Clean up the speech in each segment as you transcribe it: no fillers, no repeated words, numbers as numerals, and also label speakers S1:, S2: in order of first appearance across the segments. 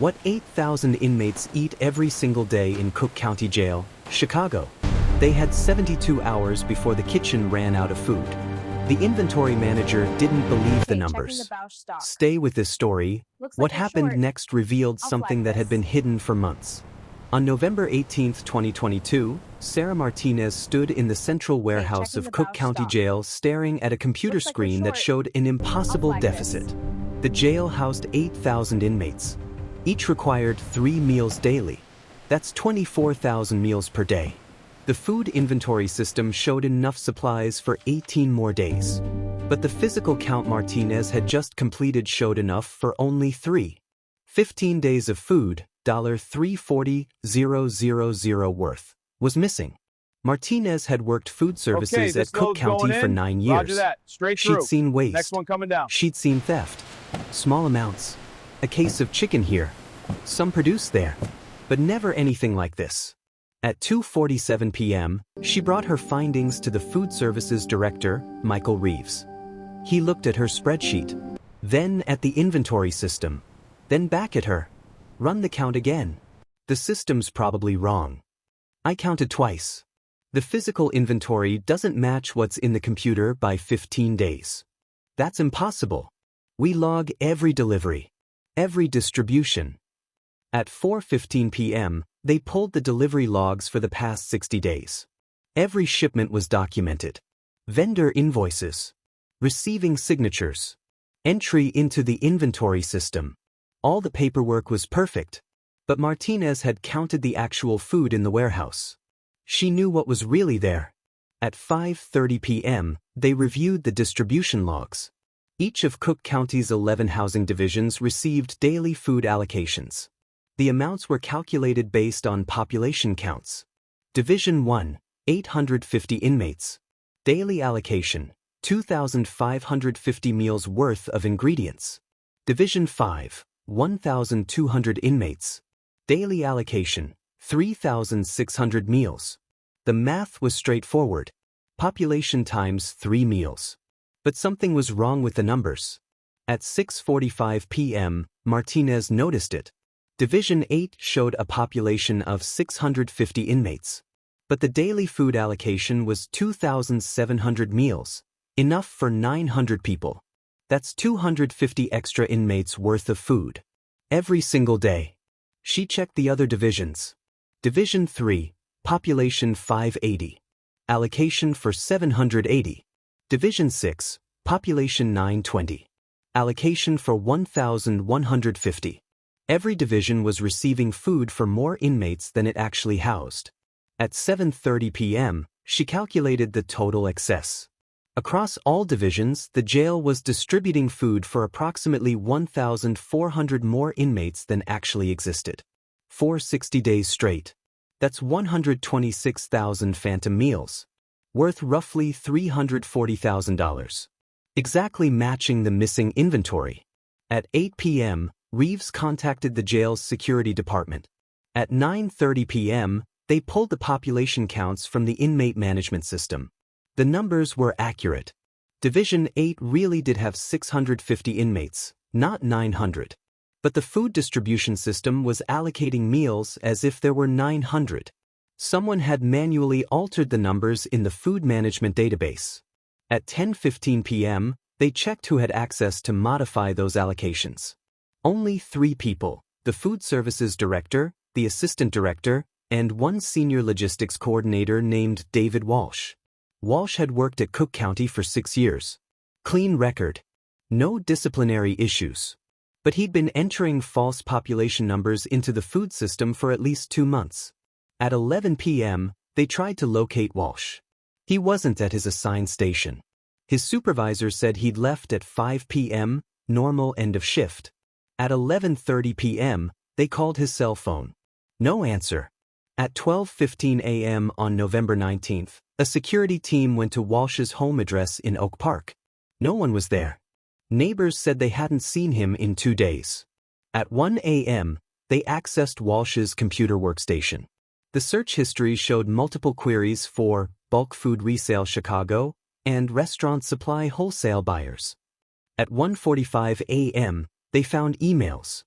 S1: What 8,000 inmates eat every single day in Cook County Jail, Chicago? They had 72 hours before the kitchen ran out of food. The inventory manager didn't believe the numbers. Stay with this story. What happened next revealed something that had been hidden for months. On November 18, 2022, Sarah Martinez stood in the central warehouse of Cook County Jail staring at a computer screen that showed an impossible deficit. The jail housed 8,000 inmates. Each required 3 meals daily. That's 24,000 meals per day. The food inventory system showed enough supplies for 18 more days. But the physical count Martinez had just completed showed enough for only 15 days of food, $340,000 worth, was missing. Martinez had worked food services at Cook County for 9 years. She'd seen waste. She'd seen theft. Small amounts. A case of chicken here. Some produced there. But never anything like this. At 2:47 p.m., she brought her findings to the food services director, Michael Reeves. He looked at her spreadsheet. Then at the inventory system. Then back at her. Run the count again. The system's probably wrong. I counted twice. The physical inventory doesn't match what's in the computer by 15 days. That's impossible. We log every delivery, every distribution. At 4:15 p.m., they pulled the delivery logs for the past 60 days. Every shipment was documented. Vendor invoices. Receiving signatures. Entry into the inventory system. All the paperwork was perfect. But Martinez had counted the actual food in the warehouse. She knew what was really there. At 5:30 p.m., they reviewed the distribution logs. Each of Cook County's 11 housing divisions received daily food allocations. The amounts were calculated based on population counts. Division 1, 850 inmates. Daily allocation, 2,550 meals worth of ingredients. Division 5, 1,200 inmates. Daily allocation, 3,600 meals. The math was straightforward. Population times 3 meals. But something was wrong with the numbers. At 6:45 p.m., Martinez noticed it. Division 8 showed a population of 650 inmates. But the daily food allocation was 2,700 meals, enough for 900 people. That's 250 extra inmates worth of food. Every single day. She checked the other divisions. Division 3, population 580. Allocation for 780. Division 6, population 920. Allocation for 1,150. Every division was receiving food for more inmates than it actually housed. At 7:30 p.m., she calculated the total excess. Across all divisions, the jail was distributing food for approximately 1,400 more inmates than actually existed. For 60 days straight. That's 126,000 phantom meals. Worth roughly $340,000. Exactly matching the missing inventory. At 8 p.m., Reeves contacted the jail's security department. At 9:30 p.m., they pulled the population counts from the inmate management system. The numbers were accurate. Division 8 really did have 650 inmates, not 900. But the food distribution system was allocating meals as if there were 900. Someone had manually altered the numbers in the food management database. At 10:15 p.m., they checked who had access to modify those allocations. Only 3 people, the food services director, the assistant director, and one senior logistics coordinator named David Walsh. Walsh had worked at Cook County for 6 years. Clean record. No disciplinary issues. But he'd been entering false population numbers into the food system for at least 2 months. At 11 p.m., they tried to locate Walsh. He wasn't at his assigned station. His supervisor said he'd left at 5 p.m., normal end of shift. At 11:30 p.m., they called his cell phone. No answer. At 12:15 a.m. on November 19th, a security team went to Walsh's home address in Oak Park. No one was there. Neighbors said they hadn't seen him in 2 days. At 1 a.m., they accessed Walsh's computer workstation. The search history showed multiple queries for bulk food resale Chicago and restaurant supply wholesale buyers. At 1:45 a.m., they found emails.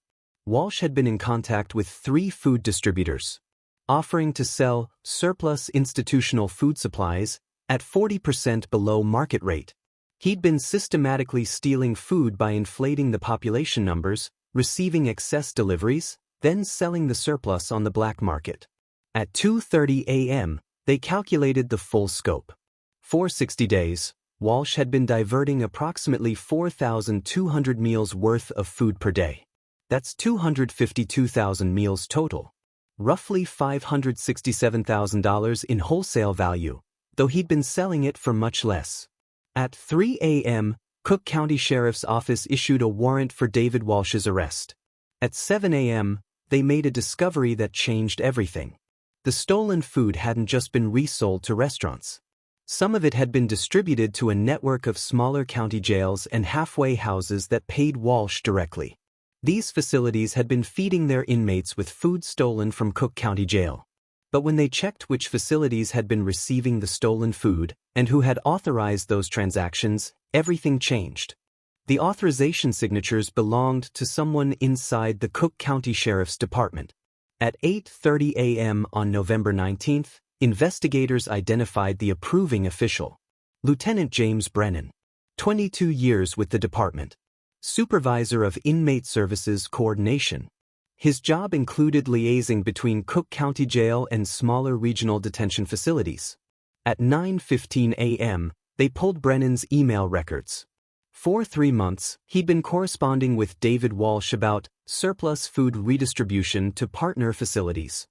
S1: Walsh had been in contact with 3 food distributors, offering to sell surplus institutional food supplies at 40% below market rate. He'd been systematically stealing food by inflating the population numbers, receiving excess deliveries, then selling the surplus on the black market. At 2:30 a.m., they calculated the full scope. For 60 days, Walsh had been diverting approximately 4,200 meals worth of food per day. That's 252,000 meals total. Roughly $567,000 in wholesale value, though he'd been selling it for much less. At 3 a.m., Cook County Sheriff's Office issued a warrant for David Walsh's arrest. At 7 a.m., they made a discovery that changed everything. The stolen food hadn't just been resold to restaurants. Some of it had been distributed to a network of smaller county jails and halfway houses that paid Walsh directly. These facilities had been feeding their inmates with food stolen from Cook County Jail. But when they checked which facilities had been receiving the stolen food and who had authorized those transactions, everything changed. The authorization signatures belonged to someone inside the Cook County Sheriff's Department. At 8:30 a.m. on November 19th, investigators identified the approving official, Lieutenant James Brennan, 22 years with the department, supervisor of inmate services coordination. His job included liaising between Cook County Jail and smaller regional detention facilities. At 9:15 a.m., they pulled Brennan's email records. For 3 months, he'd been corresponding with David Walsh about surplus food redistribution to partner facilities.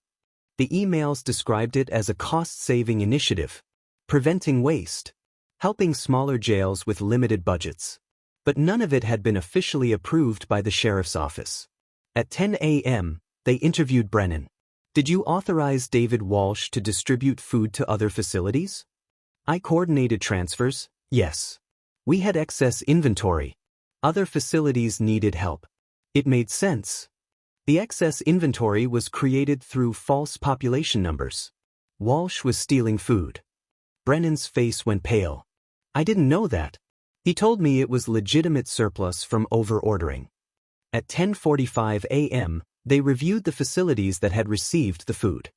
S1: The emails described it as a cost-saving initiative, preventing waste, helping smaller jails with limited budgets. But none of it had been officially approved by the sheriff's office. At 10 a.m., they interviewed Brennan. "Did you authorize David Walsh to distribute food to other facilities?" "I coordinated transfers, yes. We had excess inventory. Other facilities needed help." It made sense. The excess inventory was created through false population numbers. Walsh was stealing food. Brennan's face went pale. "I didn't know that. He told me it was legitimate surplus from over-ordering." At 10:45 a.m., they reviewed the facilities that had received the food.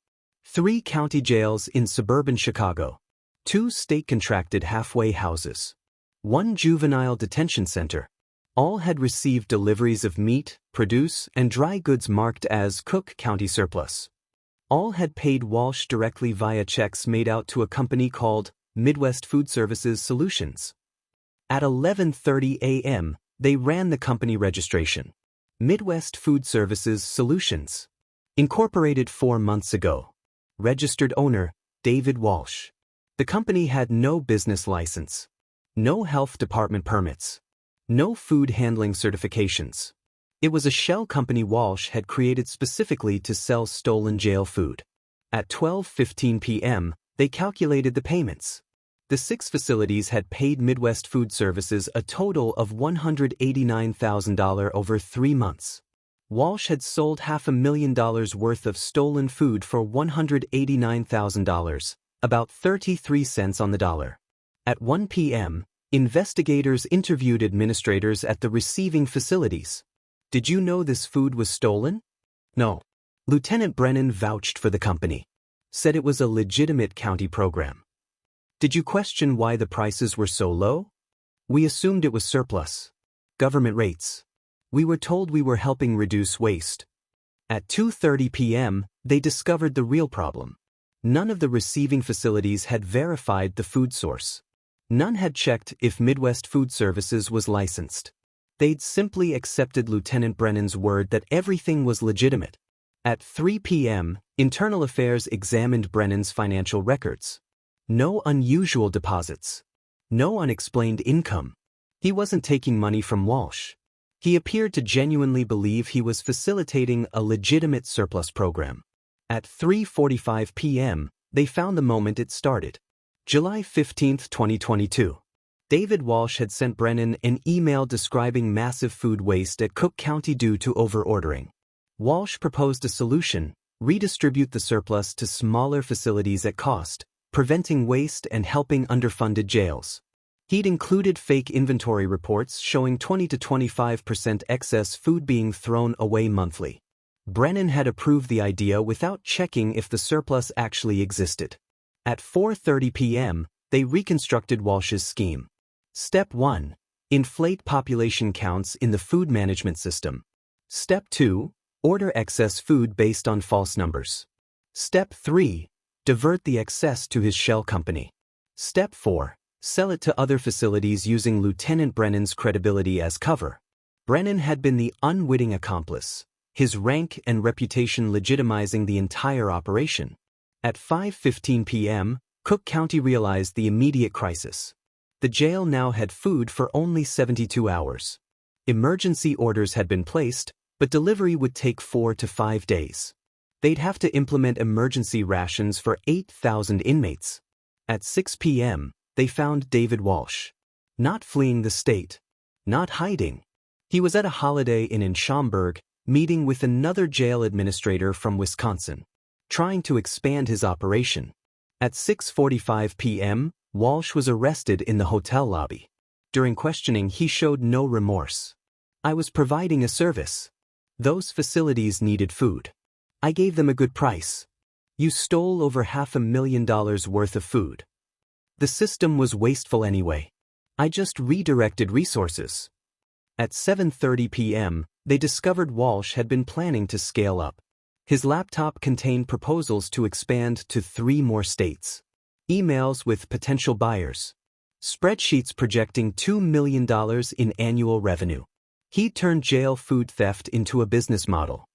S1: 3 county jails in suburban Chicago, 2 state-contracted halfway houses, 1 juvenile detention center. All had received deliveries of meat, produce, and dry goods marked as Cook County surplus. All had paid Walsh directly via checks made out to a company called Midwest Food Services Solutions. At 11:30 a.m., they ran the company registration. Midwest Food Services Solutions. Incorporated 4 months ago. Registered owner, David Walsh. The company had no business license, no health department permits, no food handling certifications. It was a shell company Walsh had created specifically to sell stolen jail food. At 12:15 p.m., they calculated the payments. The 6 facilities had paid Midwest Food Services a total of $189,000 over 3 months. Walsh had sold $500,000 worth of stolen food for $189,000, about 33 cents on the dollar. At 1 p.m., investigators interviewed administrators at the receiving facilities. "Did you know this food was stolen?" "No." Lieutenant Brennan vouched for the company, said it was a legitimate county program. "Did you question why the prices were so low?" "We assumed it was surplus. Government rates. We were told we were helping reduce waste." At 2:30 p.m., they discovered the real problem. None of the receiving facilities had verified the food source. None had checked if Midwest Food Services was licensed. They'd simply accepted Lieutenant Brennan's word that everything was legitimate. At 3 p.m., Internal Affairs examined Brennan's financial records. No unusual deposits. No unexplained income. He wasn't taking money from Walsh. He appeared to genuinely believe he was facilitating a legitimate surplus program. At 3:45 p.m., they found the moment it started. July 15, 2022. David Walsh had sent Brennan an email describing massive food waste at Cook County due to over-ordering. Walsh proposed a solution: redistribute the surplus to smaller facilities at cost, preventing waste and helping underfunded jails. He'd included fake inventory reports showing 20 to 25% excess food being thrown away monthly. Brennan had approved the idea without checking if the surplus actually existed. At 4:30 p.m., they reconstructed Walsh's scheme. Step 1. Inflate population counts in the food management system. Step 2. Order excess food based on false numbers. Step 3. Divert the excess to his shell company. Step 4. Sell it to other facilities using Lieutenant Brennan's credibility as cover. Brennan had been the unwitting accomplice, his rank and reputation legitimizing the entire operation. At 5:15 p.m., Cook County realized the immediate crisis. The jail now had food for only 72 hours. Emergency orders had been placed, but delivery would take 4 to 5 days. They'd have to implement emergency rations for 8,000 inmates. At 6 p.m., they found David Walsh. Not fleeing the state. Not hiding. He was at a Holiday Inn in Schaumburg, meeting with another jail administrator from Wisconsin, trying to expand his operation. At 6:45 p.m., Walsh was arrested in the hotel lobby. During questioning, he showed no remorse. "I was providing a service. Those facilities needed food. I gave them a good price. You stole over $500,000 worth of food. The system was wasteful anyway. I just redirected resources." At 7:30 p.m., they discovered Walsh had been planning to scale up. His laptop contained proposals to expand to 3 more states. Emails with potential buyers. Spreadsheets projecting $2 million in annual revenue. He turned jail food theft into a business model.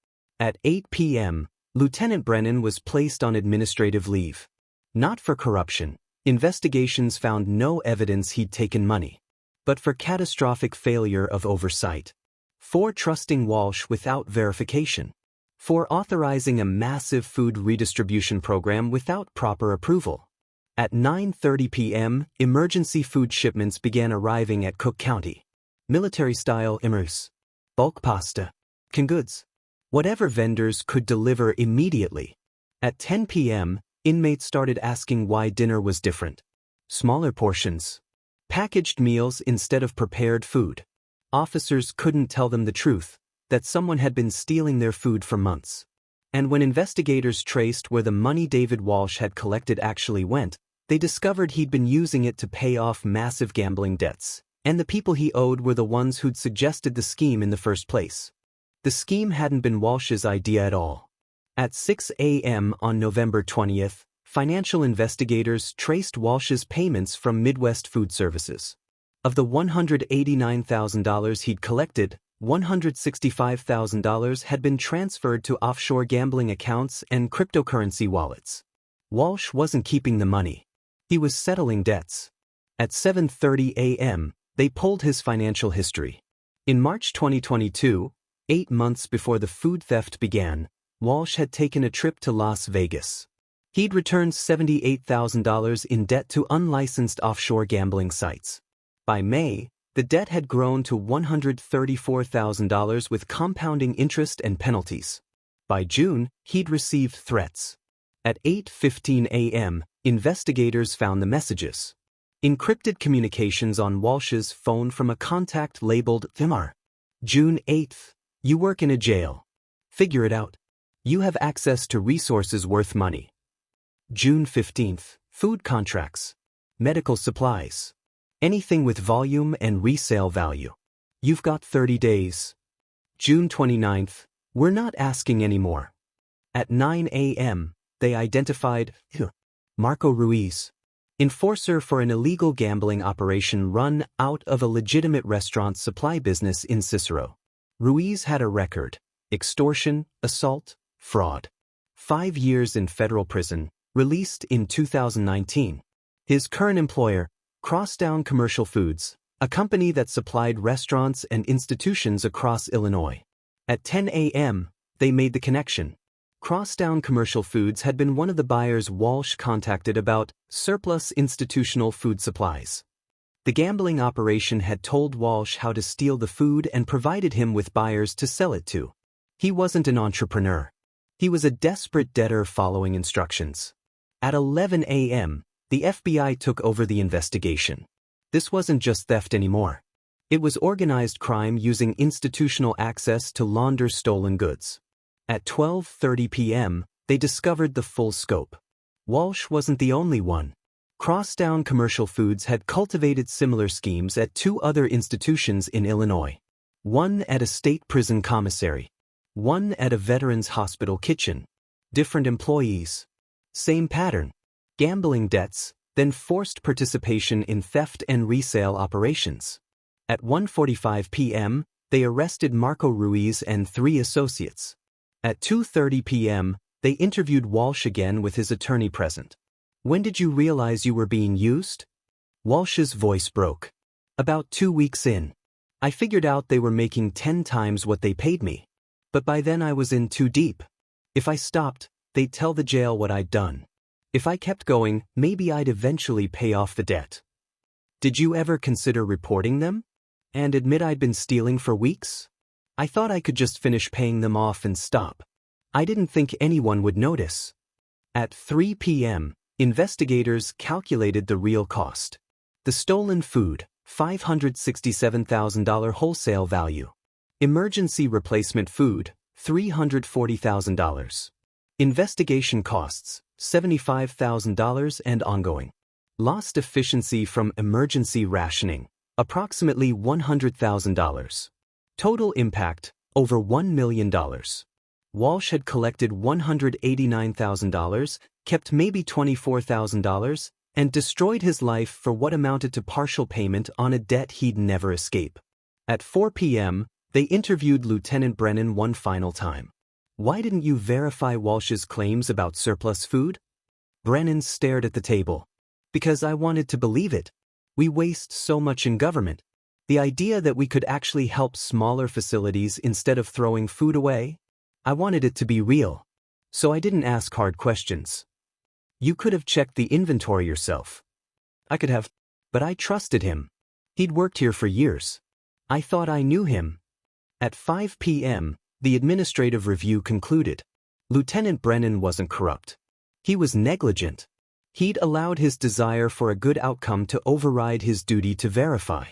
S1: At 8 p.m., Lieutenant Brennan was placed on administrative leave. Not for corruption. Investigations found no evidence he'd taken money, but for catastrophic failure of oversight. For trusting Walsh without verification. For authorizing a massive food redistribution program without proper approval. At 9:30 p.m., emergency food shipments began arriving at Cook County. Military-style immerse. Bulk pasta. Canned goods. Whatever vendors could deliver immediately. At 10 p.m., inmates started asking why dinner was different. Smaller portions. Packaged meals instead of prepared food. Officers couldn't tell them the truth, that someone had been stealing their food for months. And when investigators traced where the money David Walsh had collected actually went, they discovered he'd been using it to pay off massive gambling debts, and the people he owed were the ones who'd suggested the scheme in the first place. The scheme hadn't been Walsh's idea at all. At 6 a.m. on November 20th, financial investigators traced Walsh's payments from Midwest Food Services. Of the $189,000 he'd collected, $165,000 had been transferred to offshore gambling accounts and cryptocurrency wallets. Walsh wasn't keeping the money. He was settling debts. At 7:30 a.m., they pulled his financial history. In March 2022, 8 months before the food theft began, Walsh had taken a trip to Las Vegas. He'd returned $78,000 in debt to unlicensed offshore gambling sites. By May, the debt had grown to $134,000 with compounding interest and penalties. By June, he'd received threats. At 8:15 a.m., investigators found the messages. Encrypted communications on Walsh's phone from a contact labeled Thimar. June 8th, "You work in a jail. Figure it out. You have access to resources worth money." June 15th, "Food contracts. Medical supplies. Anything with volume and resale value. You've got 30 days. June 29th, "We're not asking anymore." At 9 a.m., they identified Marco Ruiz, enforcer for an illegal gambling operation run out of a legitimate restaurant supply business in Cicero. Ruiz had a record: extortion, assault, fraud. 5 years in federal prison, released in 2019. His current employer, Crosstown Commercial Foods, a company that supplied restaurants and institutions across Illinois. At 10 a.m., they made the connection. Crosstown Commercial Foods had been one of the buyers Walsh contacted about surplus institutional food supplies. The gambling operation had told Walsh how to steal the food and provided him with buyers to sell it to. He wasn't an entrepreneur. He was a desperate debtor following instructions. At 11 a.m., the FBI took over the investigation. This wasn't just theft anymore. It was organized crime using institutional access to launder stolen goods. At 12:30 p.m., they discovered the full scope. Walsh wasn't the only one. Crosstown Commercial Foods had cultivated similar schemes at 2 other institutions in Illinois. One at a state prison commissary. One at a veterans hospital kitchen. Different employees. Same pattern. Gambling debts, then forced participation in theft and resale operations. At 1:45 p.m., they arrested Marco Ruiz and 3 associates. At 2:30 p.m., they interviewed Walsh again with his attorney present. When did you realize you were being used? Walsh's voice broke. About 2 weeks in. I figured out they were making 10 times what they paid me. But by then I was in too deep. If I stopped, they'd tell the jail what I'd done. If I kept going, maybe I'd eventually pay off the debt. Did you ever consider reporting them? And admit I'd been stealing for weeks? I thought I could just finish paying them off and stop. I didn't think anyone would notice. At 3 p.m., investigators calculated the real cost. The stolen food, $567,000 wholesale value. Emergency replacement food, $340,000. Investigation costs, $75,000 and ongoing. Lost efficiency from emergency rationing, approximately $100,000. Total impact, over $1 million. Walsh had collected $189,000, kept maybe $24,000, and destroyed his life for what amounted to partial payment on a debt he'd never escape. At 4 p.m., they interviewed Lieutenant Brennan one final time. Why didn't you verify Walsh's claims about surplus food? Brennan stared at the table. Because I wanted to believe it. We waste so much in government. The idea that we could actually help smaller facilities instead of throwing food away? I wanted it to be real. So I didn't ask hard questions. You could have checked the inventory yourself. I could have, but I trusted him. He'd worked here for years. I thought I knew him. At 5 p.m., the administrative review concluded. Lieutenant Brennan wasn't corrupt. He was negligent. He'd allowed his desire for a good outcome to override his duty to verify.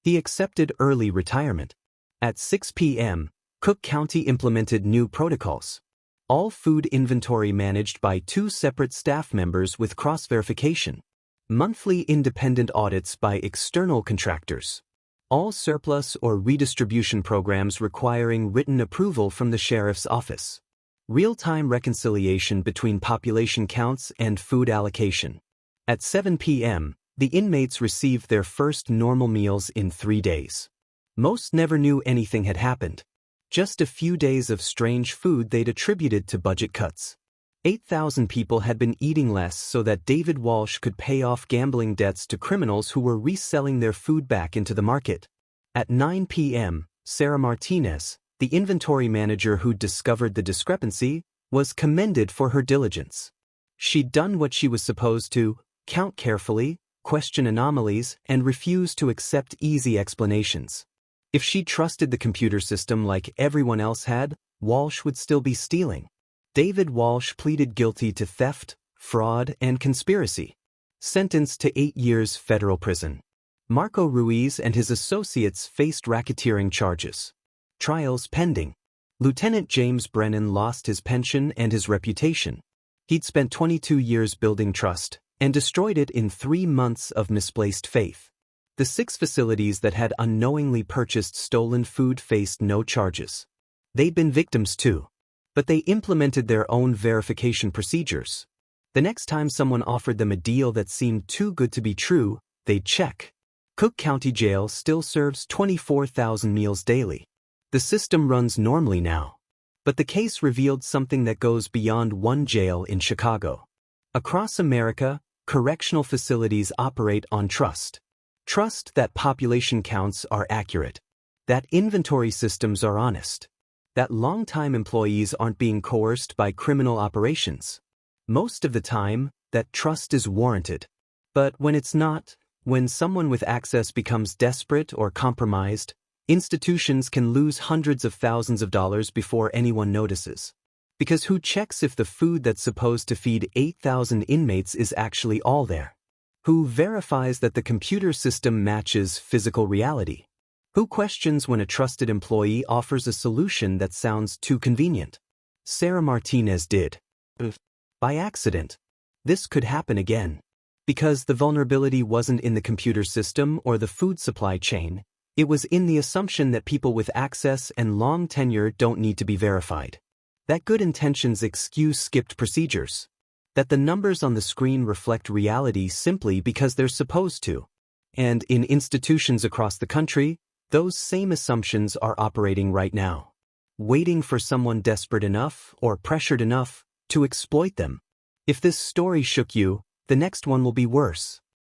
S1: He accepted early retirement. At 6 p.m., Cook County implemented new protocols. All food inventory managed by 2 separate staff members with cross-verification. Monthly independent audits by external contractors. All surplus or redistribution programs requiring written approval from the sheriff's office. Real-time reconciliation between population counts and food allocation. At 7 p.m., the inmates received their first normal meals in 3 days. Most never knew anything had happened. Just a few days of strange food they'd attributed to budget cuts. 8,000 people had been eating less so that David Walsh could pay off gambling debts to criminals who were reselling their food back into the market. At 9 p.m., Sarah Martinez, the inventory manager who'd discovered the discrepancy, was commended for her diligence. She'd done what she was supposed to, count carefully, question anomalies, and refuse to accept easy explanations. If she trusted the computer system like everyone else had, Walsh would still be stealing. David Walsh pleaded guilty to theft, fraud, and conspiracy. Sentenced to 8 years federal prison. Marco Ruiz and his associates faced racketeering charges. Trials pending. Lieutenant James Brennan lost his pension and his reputation. He'd spent 22 years building trust and destroyed it in 3 months of misplaced faith. The 6 facilities that had unknowingly purchased stolen food faced no charges. They'd been victims too. But they implemented their own verification procedures. The next time someone offered them a deal that seemed too good to be true, they'd check. Cook County Jail still serves 24,000 meals daily. The system runs normally now. But the case revealed something that goes beyond one jail in Chicago. Across America, correctional facilities operate on trust. Trust that population counts are accurate. That inventory systems are honest. That long-time employees aren't being coerced by criminal operations. Most of the time, that trust is warranted. But when it's not, when someone with access becomes desperate or compromised, institutions can lose hundreds of thousands of dollars before anyone notices. Because who checks if the food that's supposed to feed 8,000 inmates is actually all there? Who verifies that the computer system matches physical reality? Who questions when a trusted employee offers a solution that sounds too convenient? Sarah Martinez did. By accident. This could happen again. Because the vulnerability wasn't in the computer system or the food supply chain, it was in the assumption that people with access and long tenure don't need to be verified. That good intentions excuse skipped procedures. That the numbers on the screen reflect reality simply because they're supposed to. And in institutions across the country, those same assumptions are operating right now, waiting for someone desperate enough or pressured enough to exploit them. If this story shook you, the next one will be worse.